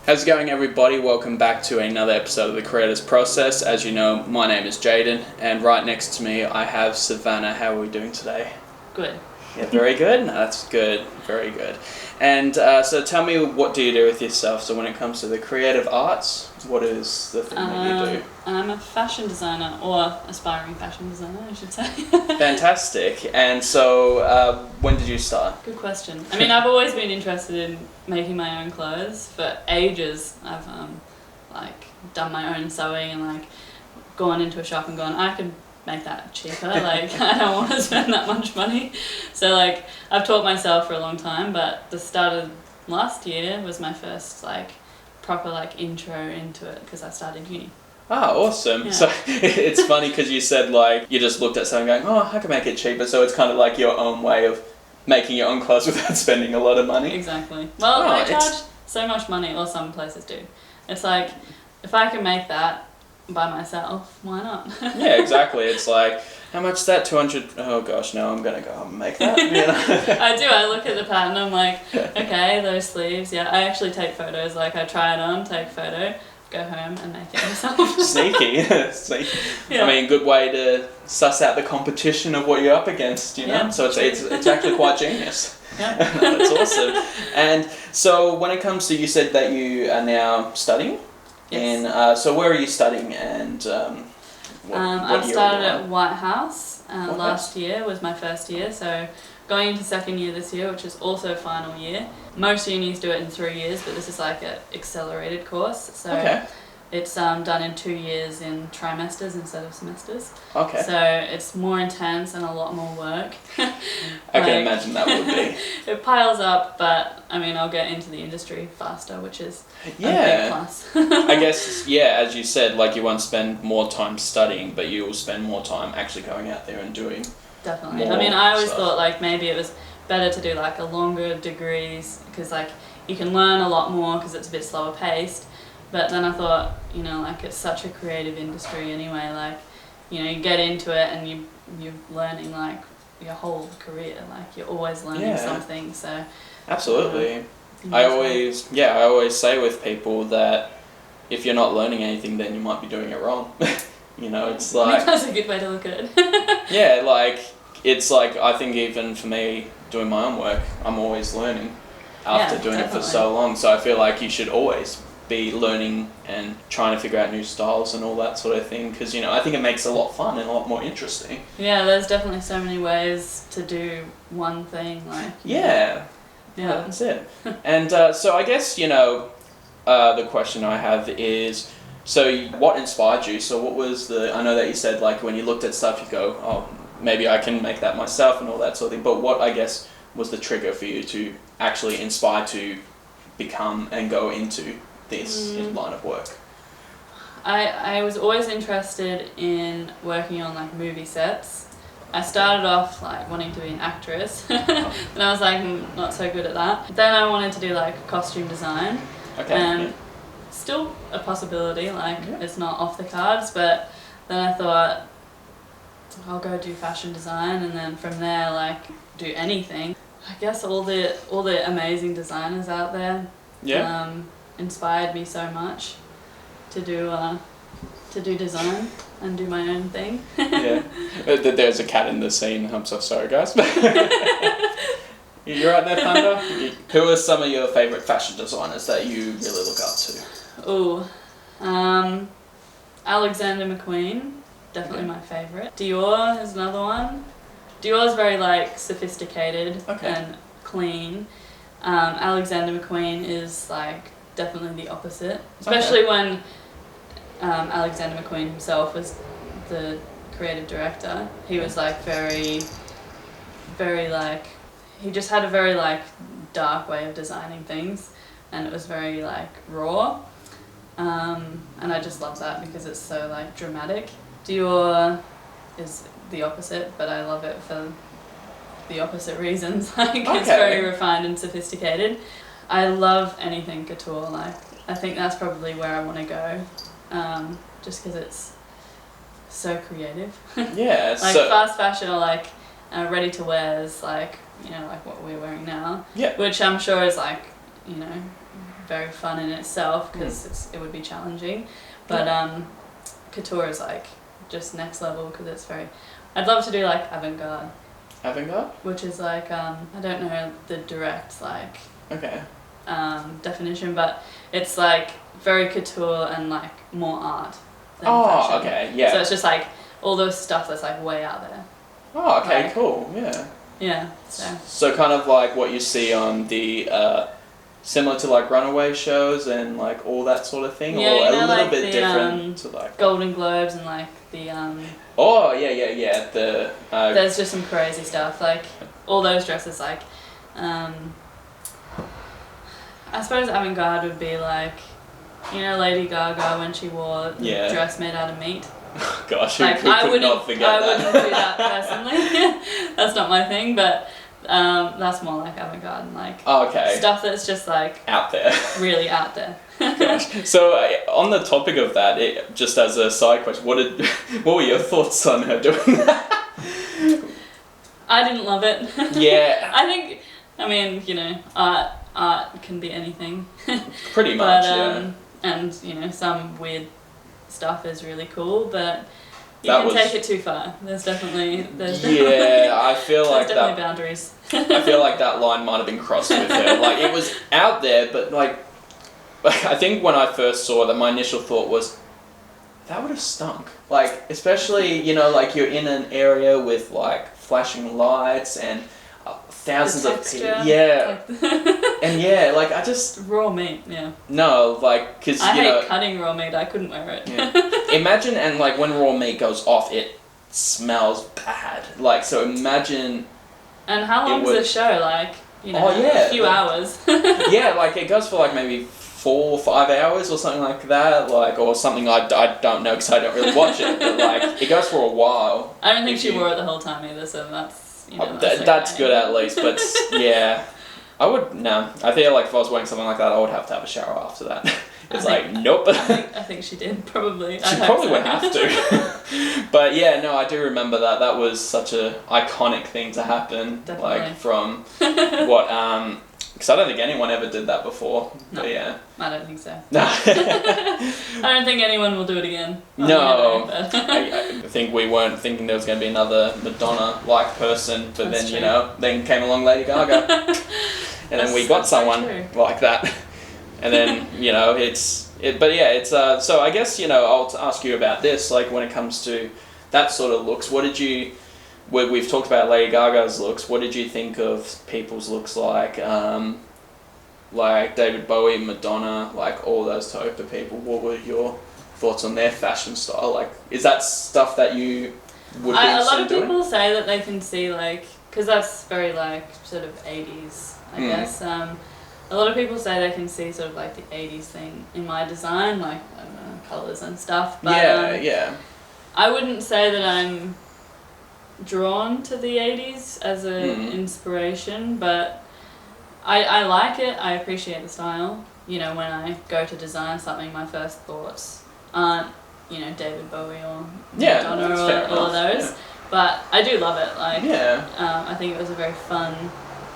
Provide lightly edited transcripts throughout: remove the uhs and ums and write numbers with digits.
How's it going, everybody? Welcome back to another episode of The Creator's Process. As you know, my name is Jaden, and right next to me I have Savannah. How are we doing today? Good. Yeah, very good? No, that's good. Very good. And so tell me, what do you do with yourself? So when it comes to the creative arts, what is the thing that you do? I'm a fashion designer, or aspiring fashion designer, I should say. Fantastic. And so when did you start? Good question. I mean, I've always been interested in making my own clothes. For ages, I've done my own sewing and gone into a shop and gone, I could make that cheaper. I don't want to spend that much money. So I've taught myself for a long time, but the start of last year was my first proper intro into it because I started uni. Oh, awesome. Yeah. So it's funny because you said you just looked at something going, oh, I can make it cheaper. So it's kind of like your own way of making your own clothes without spending a lot of money. Exactly. Well, I charge so much money, or some places do. It's like, if I can make that by myself, why not? Yeah, exactly. It's like, how much is that? 200? Oh gosh, no, I'm going to go home and make that. I do. I look at the pattern, I'm like, okay, those sleeves, yeah. I actually take photos. I try it on, take a photo, go home and make it myself. Sneaky. Yeah. I mean, good way to suss out the competition of what you're up against, you know? Yeah, so it's actually quite genius. Yeah. That's awesome. And so when it comes to, you said that you are now studying? Yes. And so where are you studying, and what I year started are you on? at White House. Last year was my first year, so going into second year this year, which is also final year. Most unis do it in 3 years, but this is an accelerated course, so it's done in 2 years in trimesters instead of semesters. Okay. So it's more intense and a lot more work. I can imagine that would be. It piles up, but I mean, I'll get into the industry faster, which is a big plus. I guess, yeah, as you said, you won't spend more time studying, but you will spend more time actually going out there and doing. Definitely. I mean, I always thought maybe it was better to do a longer degrees because you can learn a lot more because it's a bit slower paced. But then I thought, it's such a creative industry anyway. You get into it and you're learning your whole career. You're always learning something. So absolutely. I always say with people that if you're not learning anything, then you might be doing it wrong. It's that's a good way to look at it. Yeah, it's I think even for me doing my own work, I'm always learning after doing it for so long. So I feel like you should always be learning and trying to figure out new styles and all that sort of thing, because I think it makes it a lot fun and a lot more interesting. Yeah, there's definitely so many ways to do one thing. Yeah, that's it. And so I guess the question I have is, so what inspired you? So what was I know that you said when you looked at stuff you go, oh, maybe I can make that myself and all that sort of thing, but what I guess was the trigger for you to actually inspire to become and go into this line of work? I was always interested in working on movie sets. I started off wanting to be an actress, and I was not so good at that. Then I wanted to do costume design, and still a possibility. It's not off the cards, but then I thought I'll go do fashion design, and then from there do anything. I guess all the amazing designers out there. Yeah. Inspired me so much to do design and do my own thing. Yeah. There's a cat in the scene. I'm so sorry, guys. You're right there, Thunder. Who are some of your favourite fashion designers that you really look up to? Alexander McQueen, definitely my favourite. Dior is another one. Dior is very sophisticated and clean. Alexander McQueen is definitely the opposite, especially when Alexander McQueen himself was the creative director. He was very he just had a very dark way of designing things, and it was very raw, and I just love that because it's so dramatic. Dior is the opposite, but I love it for the opposite reasons. It's very refined and sophisticated. I love anything couture. I think that's probably where I want to go, just because it's so creative. Yeah. Fast fashion or ready to wears, what we're wearing now. Yeah. Which I'm sure is very fun in itself because it would be challenging, but couture is like just next level because it's very. I'd love to do like avant-garde. Avant-garde? Which is like I don't know the direct like definition, but it's like very couture and like more art than fashion. Okay, yeah. So it's just like all those stuff that's like way out there. Oh, okay, like, cool, yeah. Yeah, so kind of like what you see on the similar to like runaway shows and like all that sort of thing, yeah, or you know, a little like bit the, different to like Golden Globes and like the oh yeah the there's just some crazy stuff like all those dresses like I suppose avant-garde would be like, you know, Lady Gaga when she wore the dress made out of meat. Gosh, like, who could not forget that? I wouldn't do that personally. That's not my thing, but that's more like avant-garde and like stuff that's just like out there, really out there. Gosh. So on the topic of that, just as a side question, what were your thoughts on her doing that? I didn't love it. Yeah. I mean, you know, art can be anything. Pretty much, yeah. And, you know, some weird stuff is really cool, but you can take it too far. There's definitely I feel like definitely boundaries. I feel like that line might have been crossed with her. Like, it was out there, but like I think when I first saw that, my initial thought was, that would have stunk. Like, especially, you know, like you're in an area with like flashing lights and thousands of people. Yeah. And yeah, like I just... Raw meat, yeah. No, like, because, I hate cutting raw meat, I couldn't wear it. Yeah. Imagine, and like when raw meat goes off, it smells bad. Like, so imagine... And how long does it show? Like, you know, a few hours. Yeah, like it goes for like maybe 4 or 5 hours or something like that, like, or something I don't know because I don't really watch it, but like it goes for a while. I don't think she wore it the whole time either, so that's, you know, that's good at least, but yeah. I feel like if I was wearing something like that, I would have to have a shower after that. Nope. I think she did, probably. She probably would have to. But yeah, no, I do remember that. That was such a iconic thing to happen. Definitely. Like from what, because I don't think anyone ever did that before. No, but yeah. I don't think so. No. I don't think anyone will do it again. No. I think we weren't thinking there was going to be another Madonna-like person, but That's then, true. then came along Lady Gaga. And then we got someone like that. And then, so I guess, I'll ask you about this, like when it comes to that sort of looks, we've talked about Lady Gaga's looks, what did you think of people's looks like David Bowie, Madonna, like all those type of people? What were your thoughts on their fashion style? Like, is that stuff that you would be interested in doing? A lot of people say that they can see, like, because that's very, like, sort of 80s, I guess. A lot of people say they can see sort of like the 80s thing in my design, like, I don't know, colours and stuff. But, yeah. I wouldn't say that I'm drawn to the 80s as an inspiration, but I like it. I appreciate the style. You know, when I go to design something, my first thoughts aren't, David Bowie or Madonna or all of those. Yeah. But I do love it. Like, I think it was a very fun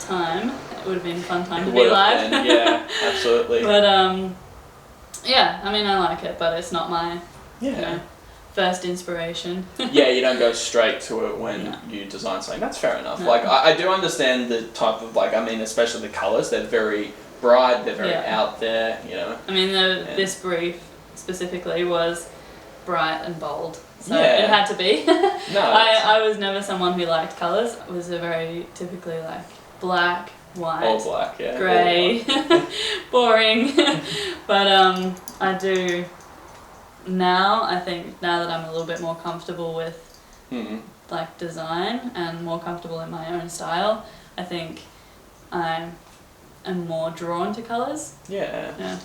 time. It would have been a fun time to be alive. Yeah, absolutely. But I mean, I like it, but it's not my first inspiration. Yeah, you don't go straight to it when you design something. That's fair enough. No. Like, I do understand the type of, like, I mean, especially the colours. They're very bright. They're very out there. I mean, this brief specifically was bright and bold. So it had to be. No, I was never someone who liked colours. It was a very typically like black, white, all black, grey, boring. But I do now. I think now that I'm a little bit more comfortable with like design and more comfortable in my own style, I think I am more drawn to colours. Yeah.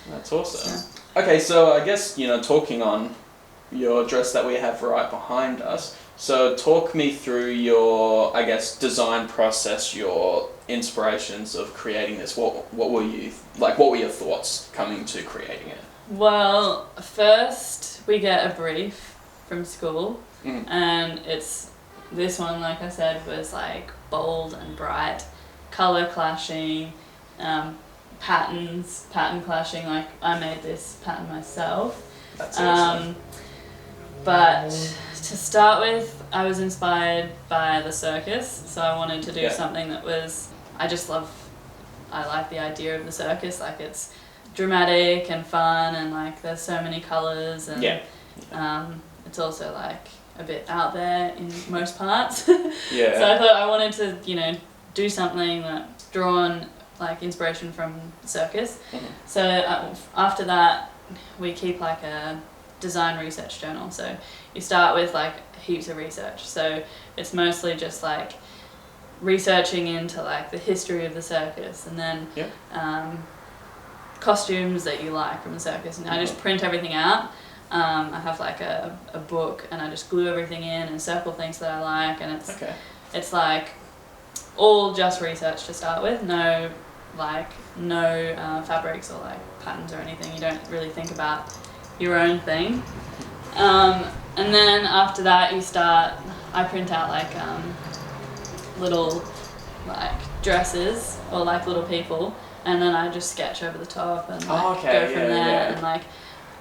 That's awesome. Yeah. Okay, so I guess talking on your dress that we have right behind us. So talk me through your, I guess, design process, your inspirations of creating this. What were your thoughts coming to creating it? Well, first we get a brief from school, and it's this one, like I said, was like bold and bright, color clashing, pattern clashing. Like I made this pattern myself. That's awesome. But to start with, I was inspired by the circus, so I wanted to do something that was. I like the idea of the circus. Like it's dramatic and fun, and like there's so many colours, and it's also like a bit out there in most parts. Yeah. So I thought I wanted to, do something that drawn like inspiration from circus. Mm-hmm. So after that, we keep like a design research journal. So you start with like heaps of research. So it's mostly just like researching into like the history of the circus, and then costumes that you like from the circus. And I just print everything out. I have like a book, and I just glue everything in and circle things that I like, and it's like all just research to start with. No fabrics or like patterns or anything. You don't really think about your own thing. And then after that I print out like little like dresses or like little people, and then I just sketch over the top and go from there. And like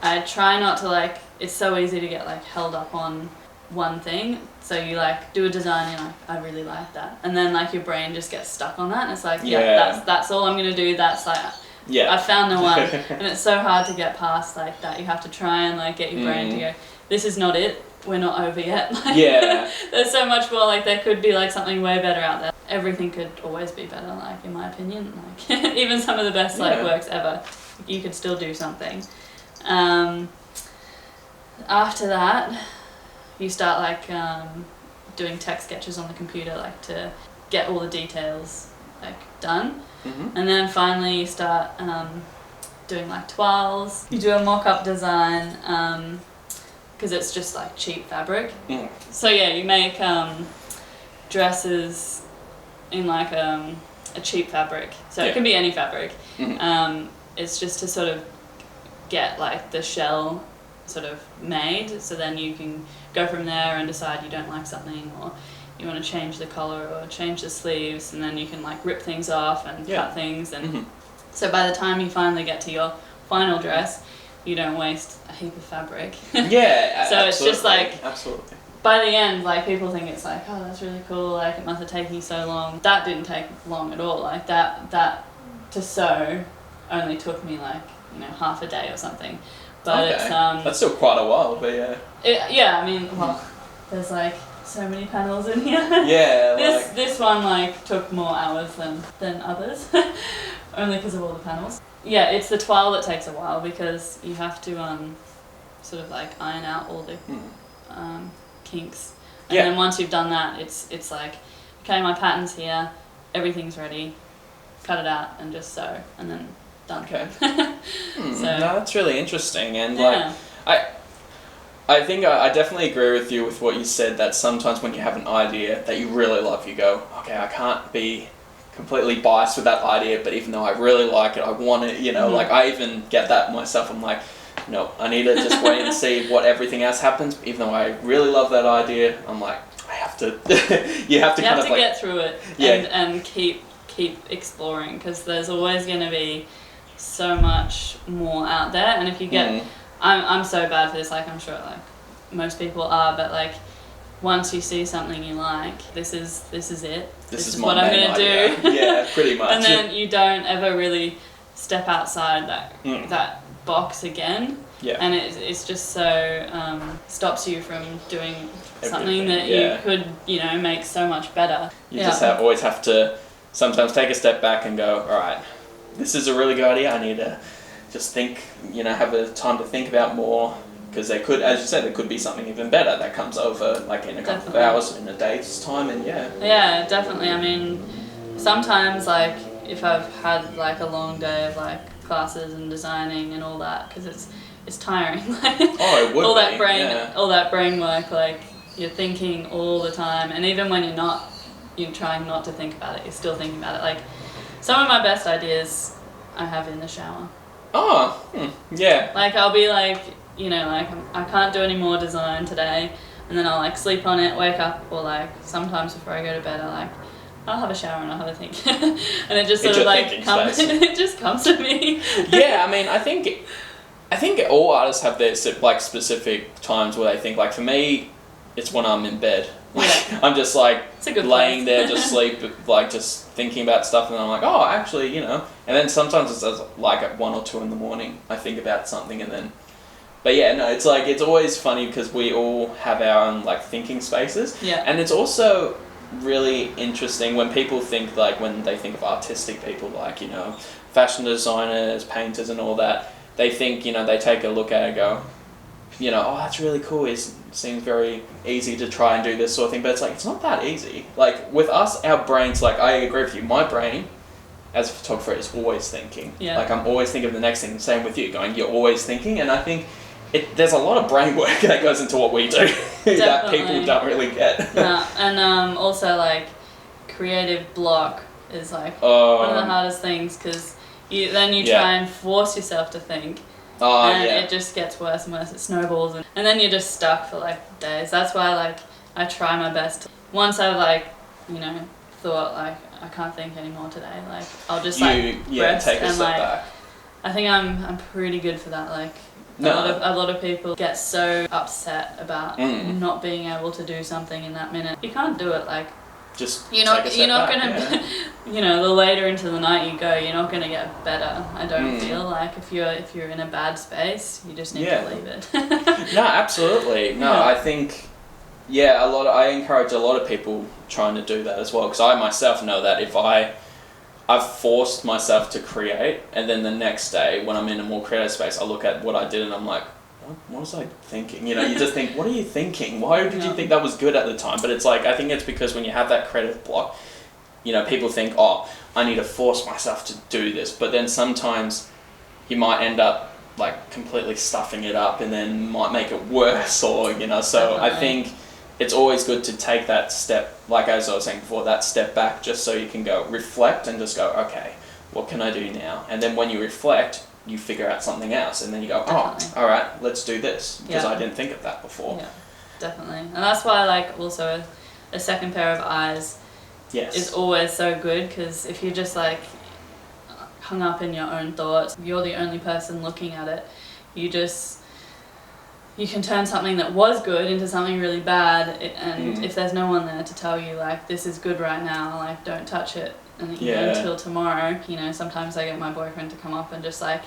I try not to like, it's so easy to get like held up on one thing, so you like do a design and you're like, I really like that, and then like your brain just gets stuck on that, and it's like that's all I'm gonna do. That's like I found the one. And it's so hard to get past like that. You have to try and like get your brain to go, this is not it, we're not over yet. Like, there's so much more, like there could be like something way better out there. Everything could always be better, like in my opinion. Like even some of the best like works ever, you could still do something. After that, you start like doing text sketches on the computer, like to get all the details like done. And then finally you start doing like toiles. You do a mock-up design because it's just like cheap fabric. So yeah, you make dresses in like a cheap fabric. So it can be any fabric. It's just to sort of get like the shell sort of made, so then you can go from there and decide you don't like something, or you want to change the collar or change the sleeves, and then you can like rip things off and cut things, and so by the time you finally get to your final dress, you don't waste a heap of fabric. So it's just like by the end, like people think it's like, oh, that's really cool, like it must have taken you so long. That didn't take long at all. Like that to sew only took me like half a day or something. But it's that's still quite a while, but I mean, well, there's like so many panels in here. This one like took more hours than others, only because of all the panels. Yeah, it's the toile that takes a while, because you have to sort of like iron out all the kinks, and then once you've done that, it's like, okay, my pattern's here, everything's ready, cut it out and just sew, and then done. No, that's really interesting, and like I think I definitely agree with you with what you said, that sometimes when you have an idea that you really love, you go, okay, I can't be completely biased with that idea, but even though I really like it, I want it, like I even get that myself. I'm like, no, I need to just wait and see what everything else happens. Even though I really love that idea, I'm like, I have to, you have to get through it and keep exploring, because there's always going to be so much more out there. And if you get I'm so bad for this, like I'm sure like most people are, but like once you see something you like, this is it, this is what I'm gonna do. Yeah, pretty much. And then you don't ever really step outside that box again. And it's just so stops you from doing something that you could make so much better. You just always have to sometimes take a step back and go, all right, this is a really good idea, I need to just think, have a time to think about more, because there could, as you said, there could be something even better that comes over like in a couple of hours, in a day's time, and yeah, definitely. I mean, sometimes like if I've had like a long day of like classes and designing and all that, because it's tiring. Like, it would all that brain work, like you're thinking all the time, and even when you're trying not to think about it, you're still thinking about it. Like some of my best ideas I have in the shower. Like I'll be like, like I can't do any more design today, and then I'll like sleep on it, wake up, or like sometimes before I go to bed I I'll have a shower and I'll have a think. And it just sort It's of your like thinking comes, space. it just comes to me. Yeah, I mean, I think all artists have their like specific times where they think. Like for me, it's when I'm in bed. Like Yeah. I'm just like It's a good laying place. there, just sleep, like just thinking about stuff, and then I'm like, oh, actually, you know. And then sometimes it's like at 1 or 2 in the morning, I think about something, and then. But yeah, no, it's like it's always funny because we all have our own like thinking spaces. Yeah. And it's also really interesting when people think like when they think of artistic people, like, you know, fashion designers, painters, and all that. They think, you know, they take a look at it and go, you know, oh, that's really cool. It seems very easy to try and do this sort of thing. But it's like, it's not that easy. Like, with us, our brains, like, I agree with you. My brain, as a photographer, is always thinking. Yeah. Like, I'm always thinking of the next thing. Same with you, going, you're always thinking. And I think there's a lot of brain work that goes into what we do that people don't really get. No, and also, like, creative block is, like, one of the hardest things because you try and force yourself to think. And it just gets worse and worse. It snowballs, and then you're just stuck for like days. That's why like I try my best. Once I've like, you know, thought like I can't think anymore today, like I'll just rest take a and step like back. I think I'm pretty good for that. Like a lot of people get so upset about not being able to do something in that minute. You can't do it like. Just you're not back, gonna you know, the later into the night you go, you're not gonna get better. I don't feel like if you're in a bad space, you just need to leave it. No, absolutely. No, I think I encourage a lot of people trying to do that as well, because I myself know that if I've forced myself to create, and then the next day when I'm in a more creative space, I look at what I did and I'm like, what was I thinking? You know, you just think, what are you thinking? Why did you think that was good at the time? But it's like, I think it's because when you have that creative block, you know, people think, oh, I need to force myself to do this. But then sometimes you might end up like completely stuffing it up and then might make it worse, or, you know, so I think it's always good to take that step, like as I was saying before, that step back, just so you can go reflect and just go, okay, what can I do now? And then when you reflect, you figure out something else, and then you go, oh, all right, let's do this, because I didn't think of that before. Yeah, definitely. And that's why like also a second pair of eyes is always so good, because if you're just like hung up in your own thoughts, you're the only person looking at it, you can turn something that was good into something really bad, and if there's no one there to tell you like this is good right now, like don't touch it until tomorrow. You know, sometimes I get my boyfriend to come up and just like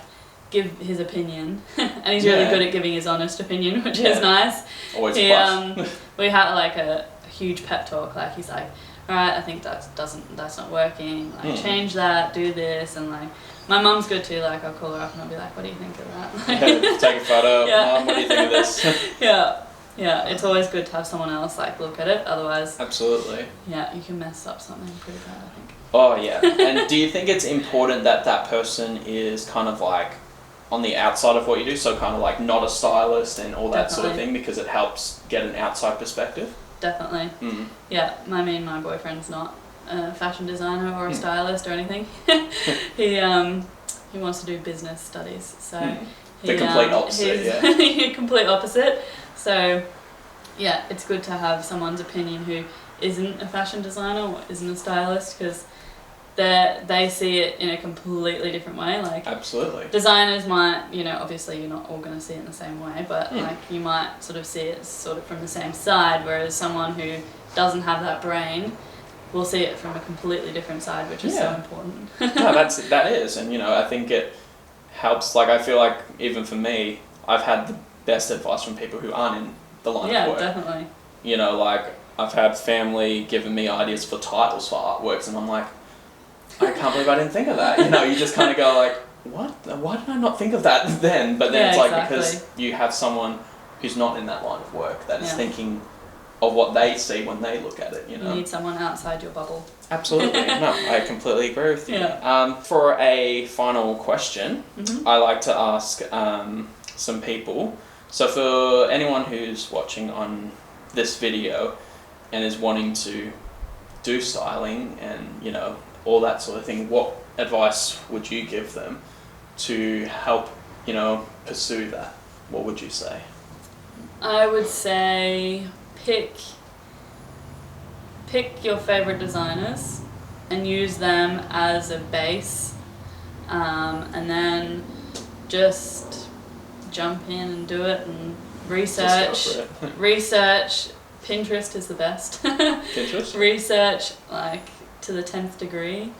give his opinion, and he's really good at giving his honest opinion, which is nice. Always a plus. We had like a huge pep talk. Like he's like, all right, I think that's not working. Like change that, do this, and like my mum's good too. Like I'll call her up and I'll be like, what do you think of that? Take a photo. Mum, what do you think of this? Yeah, it's always good to have someone else like look at it. Otherwise, absolutely. Yeah, you can mess up something pretty bad, I think. Oh yeah, and do you think it's important that that person is kind of like on the outside of what you do, so kind of like not a stylist and all that sort of thing, because it helps get an outside perspective? Definitely. Yeah, I mean, my boyfriend's not a fashion designer or a stylist or anything. He wants to do business studies, so the complete opposite. Complete opposite. So yeah, it's good to have someone's opinion who isn't a fashion designer or isn't a stylist, because they see it in a completely different way. Like absolutely, designers might, you know, obviously you're not all going to see it in the same way, but like you might sort of see it sort of from the same side, whereas someone who doesn't have that brain will see it from a completely different side, which is so important. No, that is, and you know, I think it helps. Like I feel like even for me, I've had the best advice from people who aren't in the line of work. Yeah, definitely. You know, like I've had family giving me ideas for titles for artworks, and I'm like, I can't believe I didn't think of that. You know, you just kind of go like, what? Why did I not think of that then? But then it's like because you have someone who's not in that line of work that is thinking of what they see when they look at it. You know, you need someone outside your bubble. Absolutely. No, I completely agree with you. For a final question, I like to ask some people. So for anyone who's watching on this video and is wanting to do styling and, you know, all that sort of thing, what advice would you give them to help, you know, pursue that? What would you say? I would say pick your favourite designers and use them as a base, and then just jump in and do it and research. Just go for it. Research. Pinterest is the best. Pinterest? Research like to the 10th degree.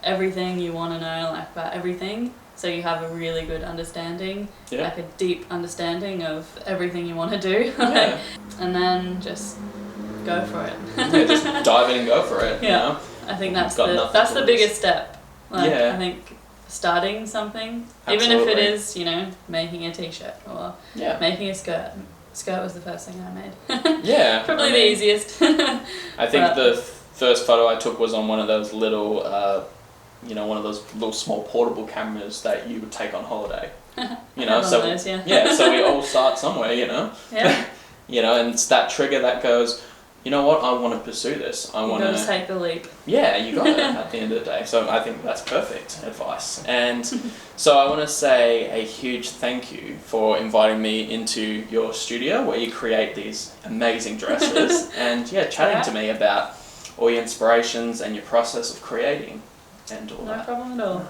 Everything you want to know, like about everything, so you have a really good understanding, like a deep understanding of everything you want to do. Yeah. And then just go for it. Yeah, just dive in and go for it. Yeah, you know? I think that's Got the biggest step. Like, Yeah. I think starting something, Absolutely. even if it is, you know, making a t-shirt or Yeah. making a skirt. Skirt was the first thing I made. Yeah. Probably the easiest. I think the first photo I took was on one of those little, one of those little small portable cameras that you would take on holiday. You know, so those, yeah. Yeah, so we all start somewhere, you know. Yeah. You know, and it's that trigger that goes, you know what, I want to pursue this. I want to take the leap. Yeah, you got it at the end of the day. So I think that's perfect advice. And so I want to say a huge thank you for inviting me into your studio where you create these amazing dresses and chatting to me about all your inspirations and your process of creating and all that. No problem at all.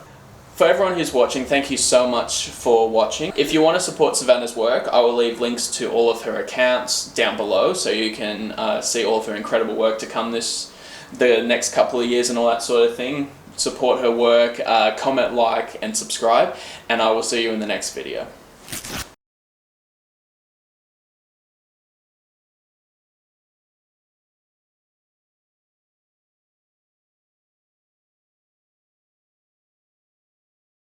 For everyone who's watching, thank you so much for watching. If you want to support Savannah's work, I will leave links to all of her accounts down below so you can see all of her incredible work to come the next couple of years and all that sort of thing. Support her work, comment, like, and subscribe, and I will see you in the next video.